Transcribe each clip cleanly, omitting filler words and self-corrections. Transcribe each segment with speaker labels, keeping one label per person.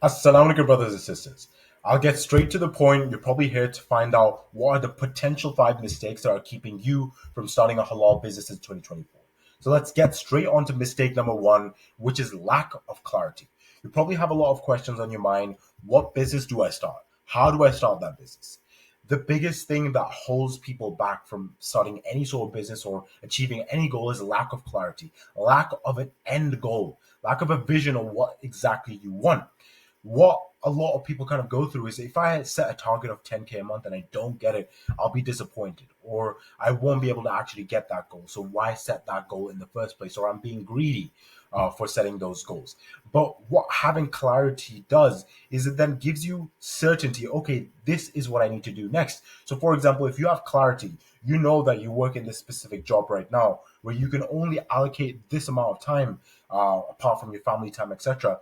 Speaker 1: Assalamu alaikum, brothers and sisters. I'll get straight to the point. You're probably here to find out what are the potential five mistakes that are keeping you from starting a halal business in 2024. So let's get straight on to mistake number one, which is lack of clarity. You probably have a lot of questions on your mind. What business do I start? How do I start that business? The biggest thing that holds people back from starting any sort of business or achieving any goal is lack of clarity, lack of an end goal, lack of a vision of what exactly you want. What a lot of people kind of go through is if I set a target of 10K a month and I don't get it, I'll be disappointed or I won't be able to actually get that goal. So why set that goal in the first place? Or I'm being greedy for setting those goals. But what having clarity does is it then gives you certainty. Okay, this is what I need to do next. So, for example, if you have clarity, you know that you work in this specific job right now where you can only allocate this amount of time apart from your family time, etc.,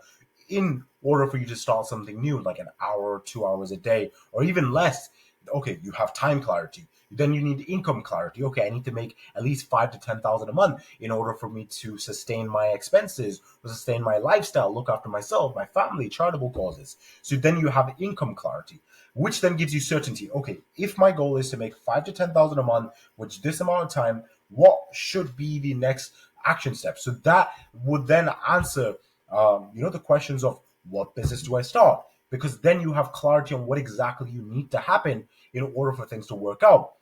Speaker 1: in order for you to start something new, like an hour, 2 hours a day, or even less. Okay, you have time clarity. Then you need income clarity. Okay, I need to make at least 5 to 10,000 a month in order for me to sustain my expenses, sustain my lifestyle, look after myself, my family, charitable causes. So then you have income clarity, which then gives you certainty. Okay, if my goal is to make 5 to 10,000 a month, which this amount of time, what should be the next action step? So that would then answer the questions of what business do I start? Because then you have clarity on what exactly you need to happen in order for things to work out.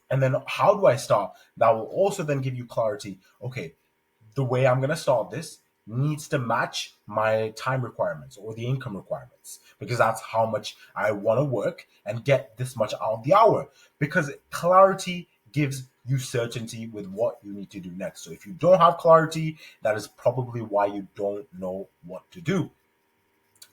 Speaker 1: And then how do I start? That will also then give you clarity. Okay, the way I'm going to start this needs to match my time requirements or the income requirements because that's how much I want to work and get this much out of the hour. Because clarity gives you certainty with what you need to do next. So if you don't have clarity, that is probably why you don't know what to do.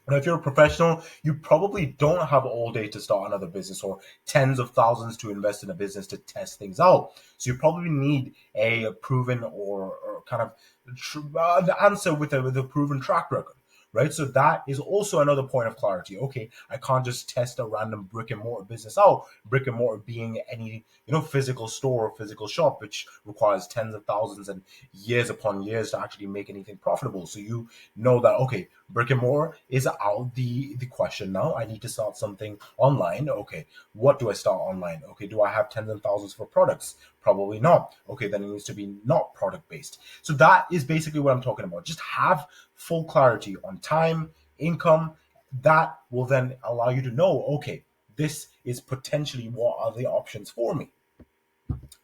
Speaker 1: Now, if you're a professional, you probably don't have all day to start another business or tens of thousands to invest in a business to test things out. So you probably need a proven or kind of the answer with a proven track record, right? So that is also another point of clarity. Okay, I can't just test a random brick and mortar business out. Brick and mortar being any physical store or physical shop, which requires tens of thousands and years upon years to actually make anything profitable. So you know that okay, brick and mortar is out the question now. I need to start something online. Okay, what do I start online? Okay, do I have tens of thousands for products? Probably not. Okay, then it needs to be not product based. So that is basically what I'm talking about. Just have full clarity on time, income. That will then allow you to know, okay, this is potentially what are the options for me.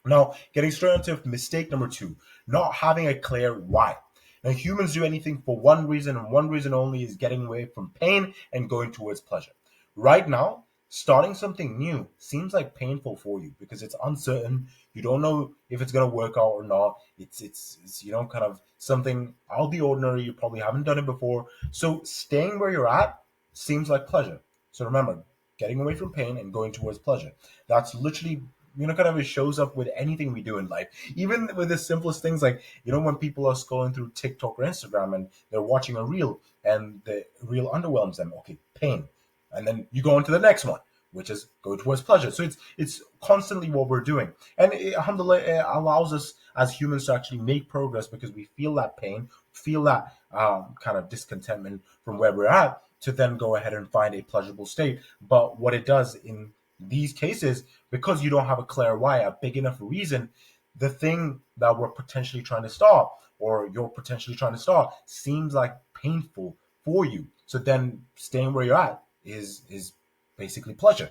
Speaker 1: Now, getting straight into mistake number two, not having a clear why. Now, humans do anything for one reason, and one reason only is getting away from pain and going towards pleasure. Right now, starting something new seems like painful for you because it's uncertain. You don't know if it's going to work out or not. It's kind of something out of the ordinary. You probably haven't done it before. So staying where you're at seems like pleasure. So remember, getting away from pain and going towards pleasure. That's literally kind of it shows up with anything we do in life, even with the simplest things like when people are scrolling through TikTok or Instagram and they're watching a reel and the reel underwhelms them. Okay, pain, and then you go on to the next one, which is go towards pleasure. So it's constantly what we're doing, and alhamdulillah, it allows us as humans to actually make progress because we feel that pain, feel that kind of discontentment from where we're at, to then go ahead and find a pleasurable state. But what it does in these cases, because you don't have a clear why, a big enough reason, the thing that we're potentially trying to start or you're potentially trying to start seems like painful for you. So then staying where you're at is basically pleasure.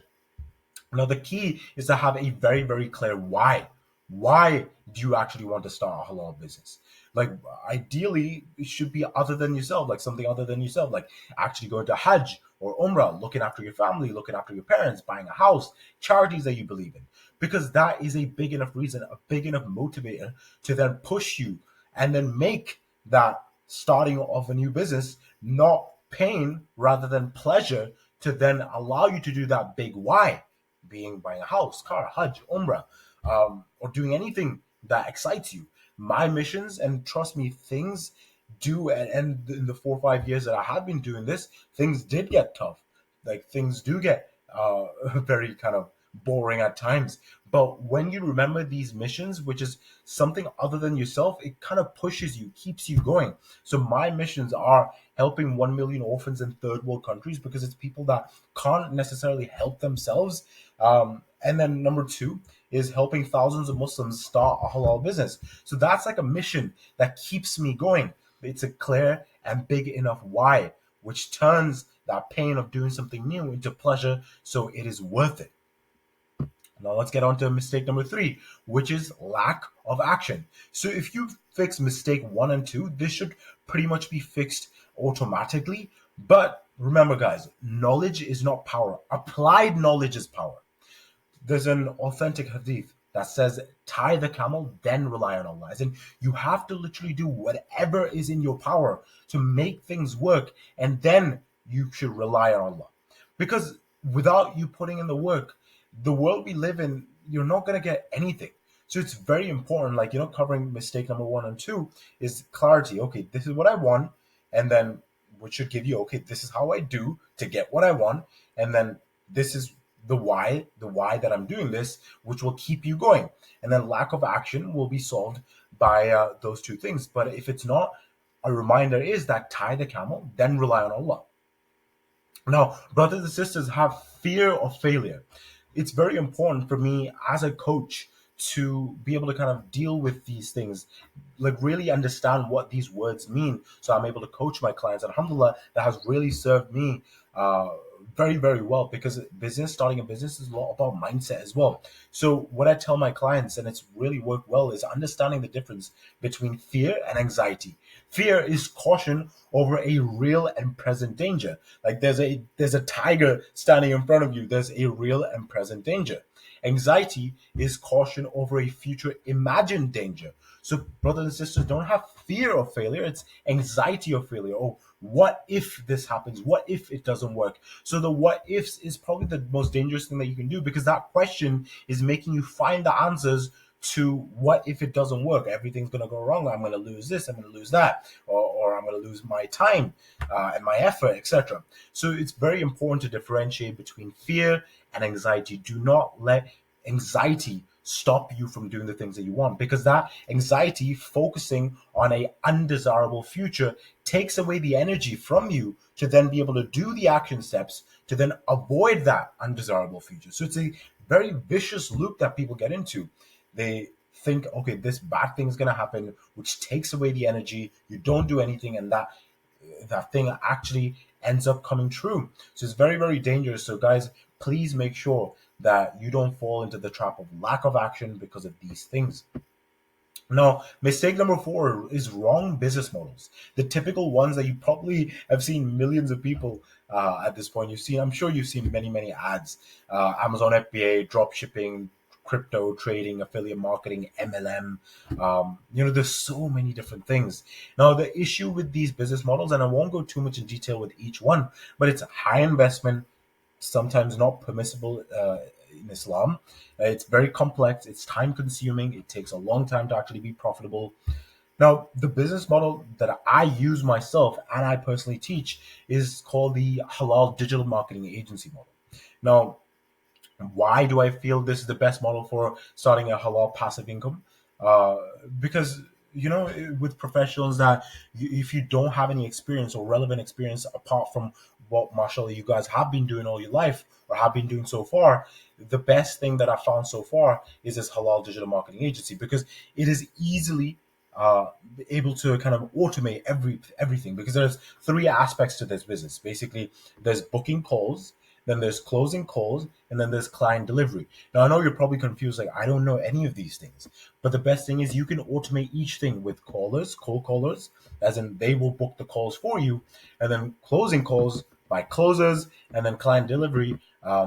Speaker 1: Now, the key is to have a very, very clear why. Why do you actually want to start a halal business? Like, ideally, it should be other than yourself, like something other than yourself, like actually going to Hajj or Umrah, looking after your family, looking after your parents, buying a house, charities that you believe in. Because that is a big enough reason, a big enough motivator to then push you and then make that starting of a new business not pain rather than pleasure to then allow you to do that big why, being buying a house, car, Hajj, Umrah, or doing anything that excites you. My missions, and trust me, things do, and in the 4 or 5 years that I have been doing this, things did get tough. Like things do get very kind of boring at times. But when you remember these missions, which is something other than yourself, it kind of pushes you, keeps you going. So my missions are helping 1 million orphans in third world countries because it's people that can't necessarily help themselves. And then number two is helping thousands of Muslims start a halal business. So that's like a mission that keeps me going. It's a clear and big enough why, which turns that pain of doing something new into pleasure, so it is worth it. Now let's get on to mistake number three, which is lack of action. So if you fix mistake one and two, this should pretty much be fixed automatically. But remember, guys, knowledge is not power. Applied knowledge is power. There's an authentic hadith that says, tie the camel, then rely on Allah. As in, you have to literally do whatever is in your power to make things work, and then you should rely on Allah. Because without you putting in the work, the world we live in, you're not going to get anything. So it's very important, like, covering mistake number one and two is clarity. Okay, this is what I want. And then, which should give you, okay, this is how I do to get what I want. And then this is the why that I'm doing this, which will keep you going. And then lack of action will be solved by those two things. But if it's not, a reminder is that tie the camel, then rely on Allah. Now, brothers and sisters, have fear of failure. It's very important for me as a coach to be able to kind of deal with these things, like really understand what these words mean. So I'm able to coach my clients. And alhamdulillah, that has really served me very, very well, because starting a business is a lot about mindset as well. So what I tell my clients, and it's really worked well, is understanding the difference between fear and anxiety. Fear is caution over a real and present danger. Like there's a tiger standing in front of you. There's a real and present danger. Anxiety is caution over a future imagined danger. So brothers and sisters, don't have fear of failure. It's anxiety of failure. Oh, what if this happens? What if it doesn't work? So the what ifs is probably the most dangerous thing that you can do, because that question is making you find the answers to what if it doesn't work. Everything's going to go wrong. I'm going to lose this. I'm going to lose that. Or I'm going to lose my time and my effort, etc. So it's very important to differentiate between fear and anxiety. Do not let anxiety stop you from doing the things that you want, because that anxiety focusing on a undesirable future takes away the energy from you to then be able to do the action steps to then avoid that undesirable future. So it's a very vicious loop that people get into. They think, okay, this bad thing is going to happen, which takes away the energy. You don't do anything, and that thing actually ends up coming true. So it's very, very dangerous. So guys, please make sure that you don't fall into the trap of lack of action because of these things. Now, mistake number four is wrong business models. The typical ones that you probably have seen millions of people at this point. I'm sure you've seen many, many ads. Amazon FBA, drop shipping, crypto trading, affiliate marketing, MLM. There's so many different things. Now, the issue with these business models, and I won't go too much in detail with each one, but it's high investment, sometimes not permissible in Islam. It's very complex. It's time consuming. It takes a long time to actually be profitable. Now, the business model that I use myself and I personally teach is called the Halal Digital Marketing Agency model. Now, why do I feel this is the best model for starting a halal passive income? Because with professionals that if you don't have any experience or relevant experience apart from what mashallah you guys have been doing all your life or have been doing so far, the best thing that I found so far is this halal digital marketing agency, because it is easily able to kind of automate everything, because there's three aspects to this business. Basically, there's booking calls, then there's closing calls, and then there's client delivery. Now, I know you're probably confused, like, I don't know any of these things. But the best thing is you can automate each thing with cold callers, as in they will book the calls for you, and then closing calls by closers, and then client delivery,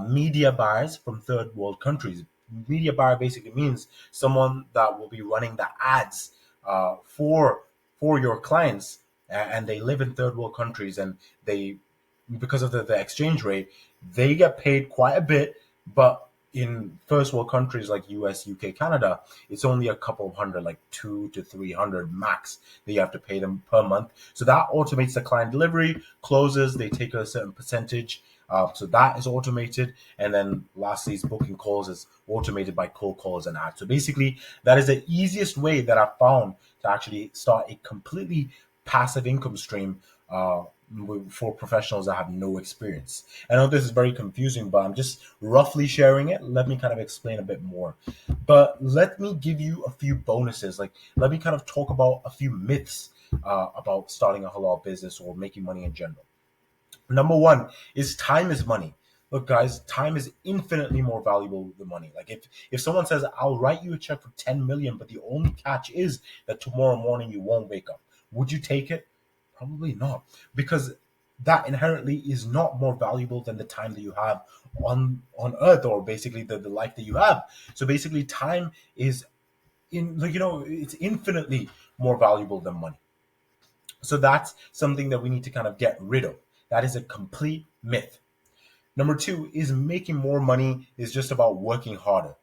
Speaker 1: media buyers from third world countries. Media buyer basically means someone that will be running the ads for your clients, and they live in third world countries, and they, because of the exchange rate, they get paid quite a bit. But in first world countries like US, UK, Canada, it's only a couple of hundred, like 200 to 300 max that you have to pay them per month. So that automates the client delivery. Closes, they take a certain percentage. So that is automated. And then lastly, is booking calls is automated by cold calls and ads. So basically, that is the easiest way that I've found to actually start a completely passive income stream uh, for professionals that have no experience. I know this is very confusing, but I'm just roughly sharing it. Let me kind of explain a bit more. But let me give you a few bonuses. Like, let me kind of talk about a few myths about starting a halal business or making money in general. Number one is time is money. Look, guys, time is infinitely more valuable than money. Like, if someone says, "I'll write you a check for 10 million," but the only catch is that tomorrow morning you won't wake up, would you take it? Probably not, because that inherently is not more valuable than the time that you have on Earth, or basically the life that you have. So basically, time is it's infinitely more valuable than money. So that's something that we need to kind of get rid of. That is a complete myth. Number two is making more money is just about working harder.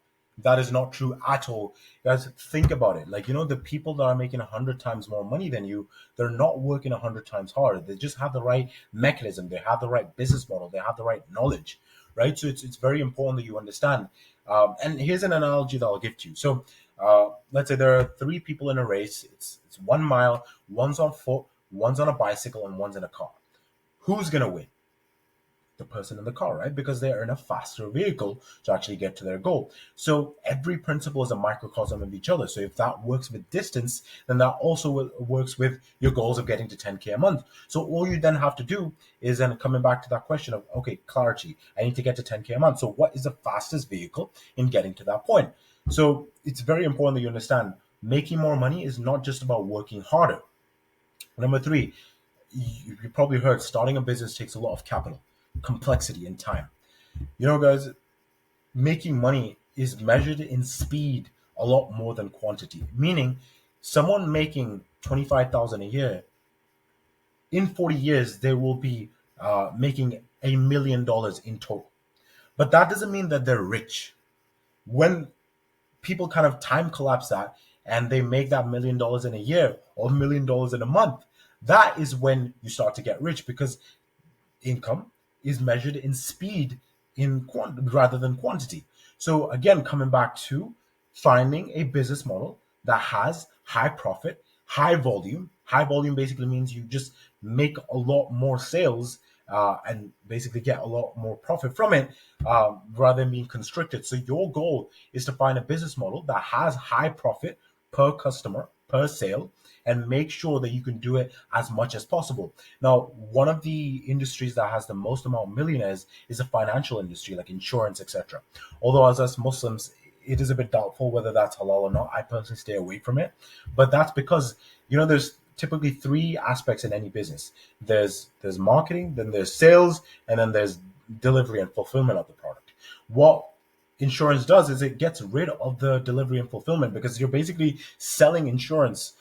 Speaker 1: That is not true at all. Guys, think about it. Like, the people that are making 100 times more money than you, they're not working 100 times harder. They just have the right mechanism. They have the right business model. They have the right knowledge, right? So it's very important that you understand. And here's an analogy that I'll give to you. So let's say there are three people in a race. It's 1 mile. One's on foot, one's on a bicycle, and one's in a car. Who's going to win? The person in the car, right? Because they're in a faster vehicle to actually get to their goal. So every principle is a microcosm of each other. So if that works with distance, then that also works with your goals of getting to 10K a month. So all you then have to do is then coming back to that question of, okay, clarity. I need to get to 10K a month. So what is the fastest vehicle in getting to that point? So it's very important that you understand making more money is not just about working harder. Number three, you probably heard starting a business takes a lot of capital, complexity, and time. Guys, making money is measured in speed a lot more than quantity. Meaning, someone making 25,000 a year, in 40 years they will be making $1 million in total. But that doesn't mean that they're rich. When people kind of time collapse that and they make that $1 million in a year or $1 million in a month, that is when you start to get rich, because income is measured in speed rather than quantity. So again, coming back to finding a business model that has high profit, high volume. High volume basically means you just make a lot more sales and basically get a lot more profit from it, rather than being constricted. So your goal is to find a business model that has high profit per customer, per sale, and make sure that you can do it as much as possible. Now, one of the industries that has the most amount of millionaires is the financial industry, like insurance, etc. Although as us Muslims, it is a bit doubtful whether that's halal or not. I personally stay away from it, but that's because there's typically three aspects in any business. There's marketing, then there's sales, and then there's delivery and fulfillment of the product. What insurance does is it gets rid of the delivery and fulfillment, because you're basically selling insurance,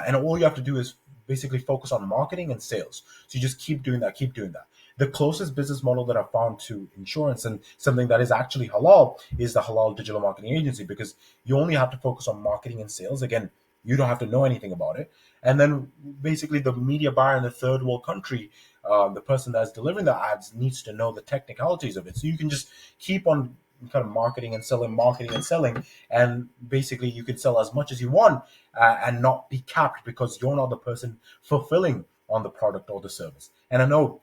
Speaker 1: and all you have to do is basically focus on marketing and sales. So you just keep doing that, keep doing that. The closest business model that I found to insurance, and something that is actually halal, is the halal digital marketing agency, because you only have to focus on marketing and sales. Again, you don't have to know anything about it. And then basically the media buyer in the third world country, the person that's delivering the ads, needs to know the technicalities of it. So you can just keep on kind of marketing and selling, and basically you can sell as much as you want, and not be capped, because you're not the person fulfilling on the product or the service. And I know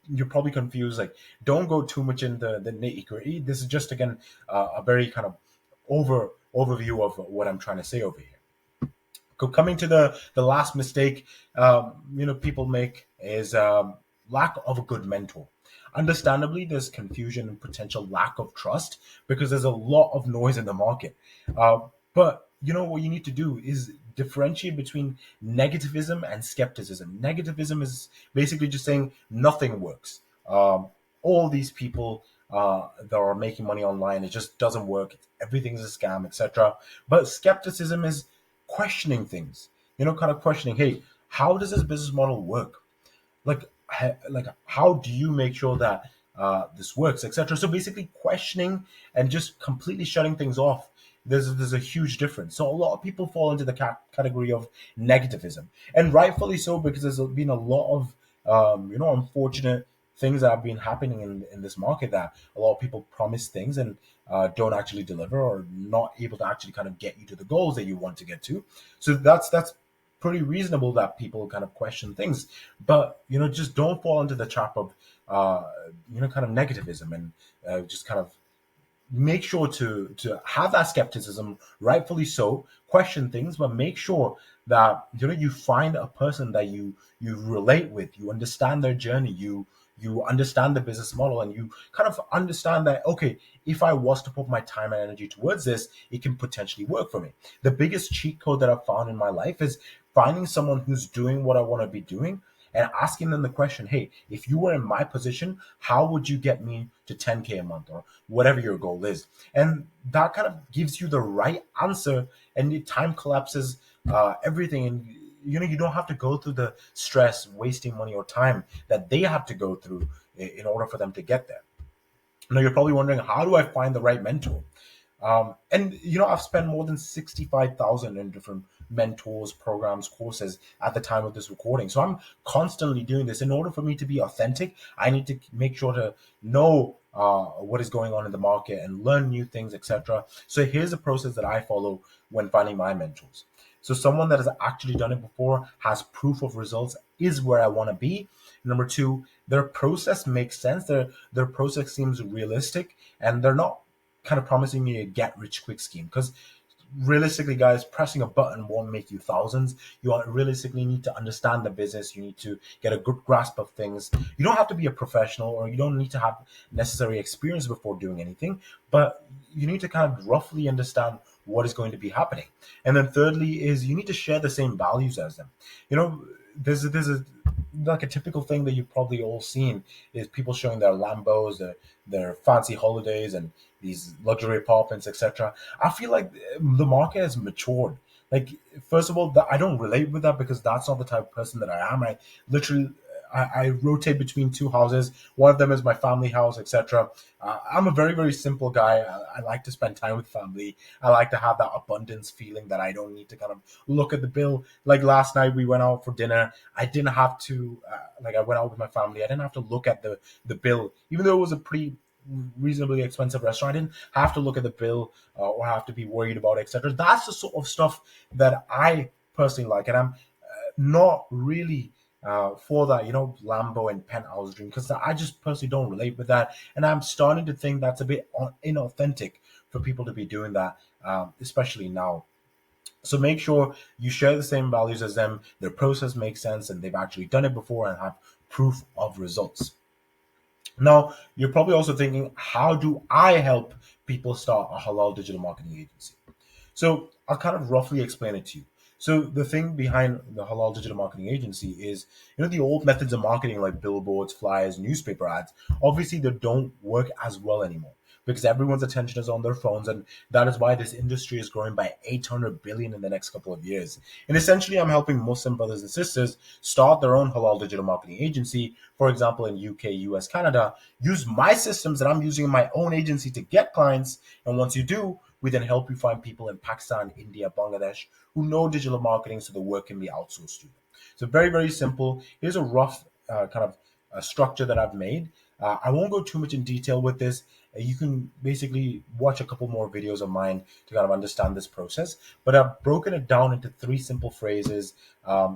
Speaker 1: you're probably confused. Like, don't go too much in the nitty gritty. This is just, again, a very kind of overview of what I'm trying to say over here. Coming to the last mistake, people make is lack of a good mentor. Understandably, there's confusion and potential lack of trust, because there's a lot of noise in the market. But what you need to do is differentiate between negativism and skepticism. Negativism is basically just saying nothing works. All these people that are making money online, it just doesn't work. Everything's a scam, etc. But skepticism is questioning things. Kind of questioning, hey, how does this business model work? Like how do you make sure that this works, etc. So basically questioning and just completely shutting things off. There's a huge difference. So a lot of people fall into the category of negativism, and rightfully so, because there's been a lot of unfortunate things that have been happening in this market, that a lot of people promise things and don't actually deliver, or not able to actually kind of get you to the goals that you want to get to. So that's pretty reasonable that people kind of question things. But just don't fall into the trap of uh, kind of negativism, and just kind of make sure to have that skepticism, rightfully so, question things, but make sure that you find a person that you relate with, you understand their journey, you understand the business model, and you kind of understand that, okay, if I was to put my time and energy towards this, it can potentially work for me. The biggest cheat code that I've found in my life is finding someone who's doing what I want to be doing and asking them the question, hey, if you were in my position, how would you get me to 10K a month, or whatever your goal is? And that kind of gives you the right answer, and the time collapses everything. And you don't have to go through the stress, wasting money or time that they have to go through in order for them to get there. Now you're probably wondering, how do I find the right mentor? And I've spent more than 65,000 in different mentors, programs, courses at the time of this recording. So I'm constantly doing this. In order for me to be authentic, I need to make sure to know what is going on in the market and learn new things, etc. So here's a process that I follow when finding my mentors. So someone that has actually done it before, has proof of results, is where I want to be. Number two, their process makes sense. Their process seems realistic, and they're not kind of promising me a get rich quick scheme, because realistically, guys, pressing a button won't make you thousands. Realistically need to understand the business. You need to get a good grasp of things. You don't have to be a professional, or you don't need to have necessary experience before doing anything, but you need to kind of roughly understand what is going to be happening. And then thirdly is, you need to share the same values as them. There's a like a typical thing that you've probably all seen is people showing their Lambos, their fancy holidays, and these luxury apartments, etc. I feel like the market has matured. Like, first of all, I don't relate with that, because that's not the type of person that I am. I literally, I rotate between two houses. One of them is my family house, etc. I'm a very, very simple guy. I like to spend time with family. I like to have that abundance feeling that I don't need to kind of look at the bill. Like last night, we went out for dinner. I didn't have to, I went out with my family. I didn't have to look at the bill, even though it was a pretty reasonably expensive restaurant. I didn't have to look at the bill or have to be worried about, etc. That's the sort of stuff that I personally like, and I'm not really for that, Lambo and penthouse dream, because I just personally don't relate with that, and I'm starting to think that's a bit inauthentic for people to be doing that, especially now. So make sure you share the same values as them, their process makes sense, and they've actually done it before and have proof of results. Now, you're probably also thinking, how do I help people start a halal digital marketing agency? So I'll kind of roughly explain it to you. So the thing behind the Halal Digital Marketing Agency is, the old methods of marketing like billboards, flyers, newspaper ads, obviously they don't work as well anymore, because everyone's attention is on their phones, and that is why this industry is growing by 800 billion in the next couple of years. And essentially, I'm helping Muslim brothers and sisters start their own halal digital marketing agency. For example, in UK, US, Canada, use my systems that I'm using in my own agency to get clients. And once you do, we then help you find people in Pakistan, India, Bangladesh who know digital marketing, so the work can be outsourced to them. So very, very simple. Here's a rough kind of structure that I've made. I won't go too much in detail with this. You can basically watch a couple more videos of mine to kind of understand this process. But I've broken it down into three simple phrases.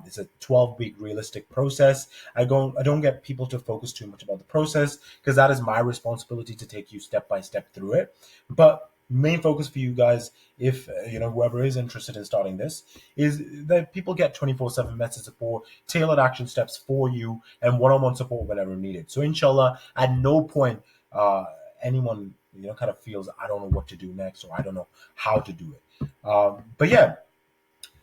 Speaker 1: It's a 12-week realistic process. I don't get people to focus too much about the process, because that is my responsibility to take you step by step through it. But main focus for you guys, if whoever is interested in starting this, is that people get 24/7 message support, tailored action steps for you, and one-on-one support whenever needed. So inshallah, at no point anyone kind of feels, I don't know what to do next, or I don't know how to do it. But yeah,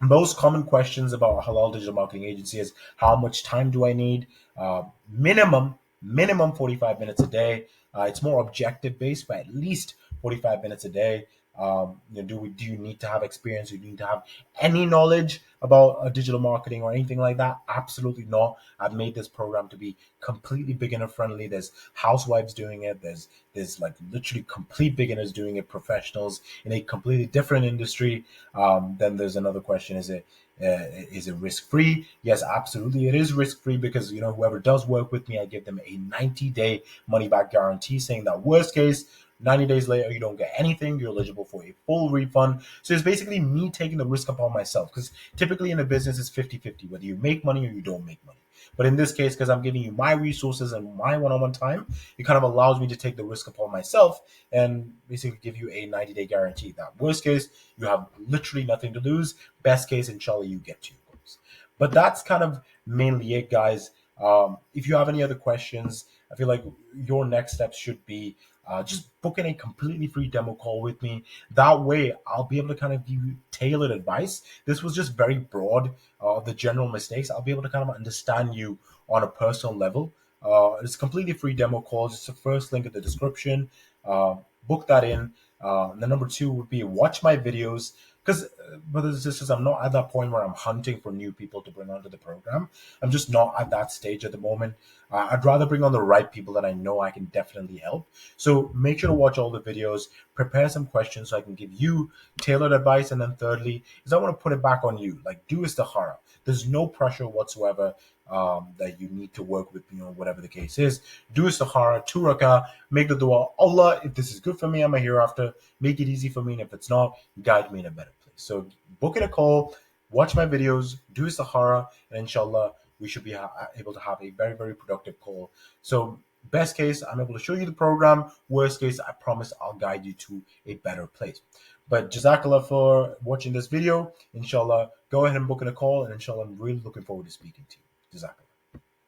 Speaker 1: most common questions about a halal digital marketing agency is, how much time do I need? Minimum 45 minutes a day. It's more objective based, but at least 45 minutes a day. Do you need to have experience? Do you need to have any knowledge about digital marketing or anything like that? Absolutely not. I've made this program to be completely beginner friendly. There's housewives doing it. There's like literally complete beginners doing it, professionals in a completely different industry. Then there's another question: is it risk free? Yes, absolutely, it is risk free, because whoever does work with me, I give them a 90-day money back guarantee, saying that worst case, 90 days later, you don't get anything. You're eligible for a full refund. So it's basically me taking the risk upon myself, because typically in a business, it's 50-50, whether you make money or you don't make money. But in this case, because I'm giving you my resources and my one-on-one time, it kind of allows me to take the risk upon myself and basically give you a 90-day guarantee. That worst case, you have literally nothing to lose. Best case, inshallah, you get to your goals. But that's kind of mainly it, guys. If you have any other questions, I feel like your next steps should be just booking a completely free demo call with me. That way, I'll be able to kind of give you tailored advice. This was just very broad, the general mistakes. I'll be able to kind of understand you on a personal level. It's a completely free demo call. It's the first link in the description. Book that in. And the number two would be watch my videos. Because, brothers and sisters, I'm not at that point where I'm hunting for new people to bring onto the program. I'm just not at that stage at the moment. I'd rather bring on the right people that I know I can definitely help. So make sure to watch all the videos, prepare some questions so I can give you tailored advice. And then thirdly, is I want to put it back on you. Like, do istikhara. There's no pressure whatsoever that you need to work with me or whatever the case is. Do istikhara, 2 rakah, make the dua. Allah, if this is good for me, I'm a hereafter. Make it easy for me. And if it's not, guide me in a better place. So book in a call, watch my videos, do istikhara, and inshallah, we should be able to have a very, very productive call. So best case, I'm able to show you the program. Worst case, I promise I'll guide you to a better place. But Jazakallah for watching this video. Inshallah, go ahead and book in a call, and inshallah, I'm really looking forward to speaking to you. Jazakallah.